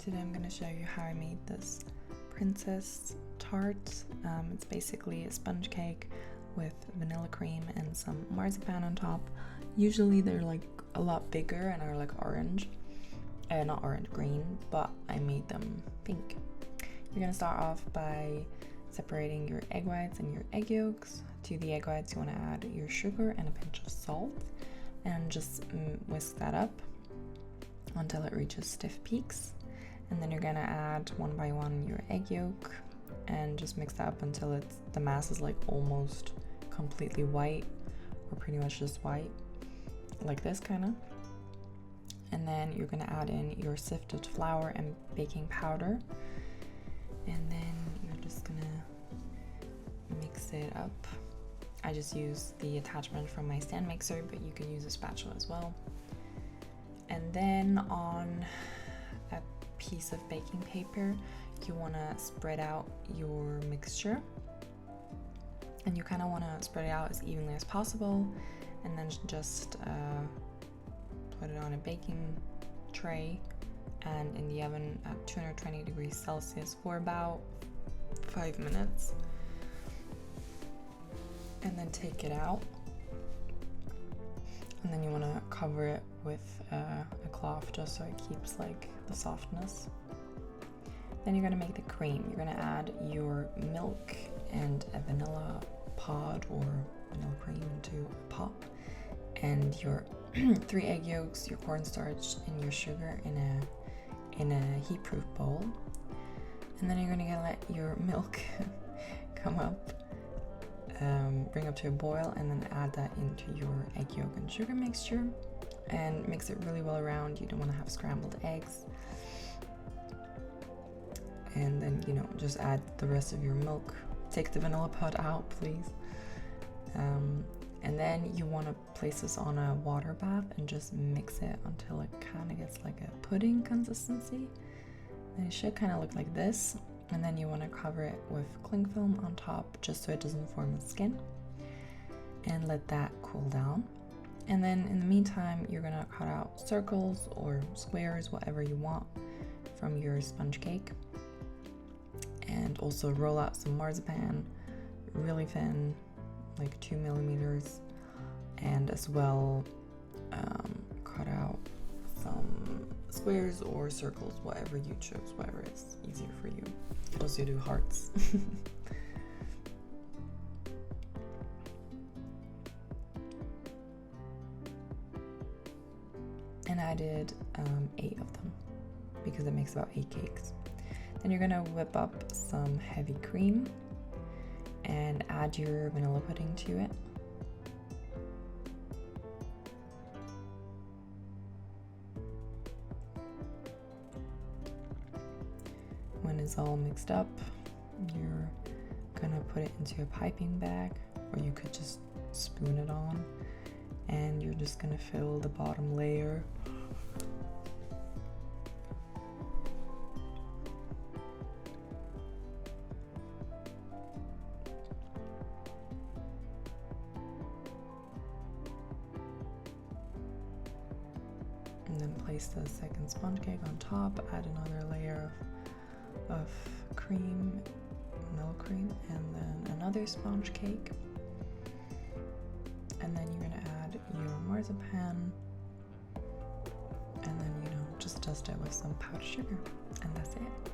Today I'm going to show you how I made this princess tart. It's basically a sponge cake with vanilla cream and some marzipan on top. Usually they're like a lot bigger and are like orange, not orange, green, but I made them pink. You're going to start off by separating your egg whites and your egg yolks. To the egg whites you want to add your sugar and a pinch of salt and just whisk that up until it reaches stiff peaks. And then you're gonna add one by one your egg yolk and just mix that up until the mass is like almost completely white, or pretty much just white, like this kind of. And then you're gonna add in your sifted flour and baking powder, and then you're just gonna mix it up. I just use the attachment from my stand mixer, but you can use a spatula as well. And then on a piece of baking paper, you want to spread out your mixture, and you kind of want to spread it out as evenly as possible, and then just put it on a baking tray and in the oven at 220 degrees Celsius for about 5 minutes, and then take it out. And then you want to cover it with a cloth just so it keeps like the softness. Then you're going to make the cream. You're going to add your milk and a vanilla pod or vanilla cream into a pot, and your 3 egg yolks, your cornstarch, and your sugar in a heat-proof bowl. And then you're going to let your milk come up, bring up to a boil, and then add that into your egg yolk and sugar mixture and mix it really well around. You don't want to have scrambled eggs. And then, just add the rest of your milk. Take the vanilla pod out, please. And then you want to place this on a water bath and just mix it until it kind of gets like a pudding consistency. And it should kind of look like this. And then you want to cover it with cling film on top just so it doesn't form a skin, and let that cool down. And then in the meantime, you're going to cut out circles or squares, whatever you want, from your sponge cake, and also roll out some marzipan really thin, like 2 millimeters, and as well cut out some squares or circles, whatever you choose, whatever is easier for you. You can also do hearts. And I did 8 of them because it makes about 8 cakes. Then you're gonna whip up some heavy cream and add your vanilla pudding to it. When it's all mixed up, you're gonna put it into a piping bag, or you could just spoon it on, and you're just gonna fill the bottom layer. And then place the second sponge cake on top, add another layer of cream, vanilla cream, and then another sponge cake. And then you're gonna add your marzipan, and then just dust it with some powdered sugar, and that's it.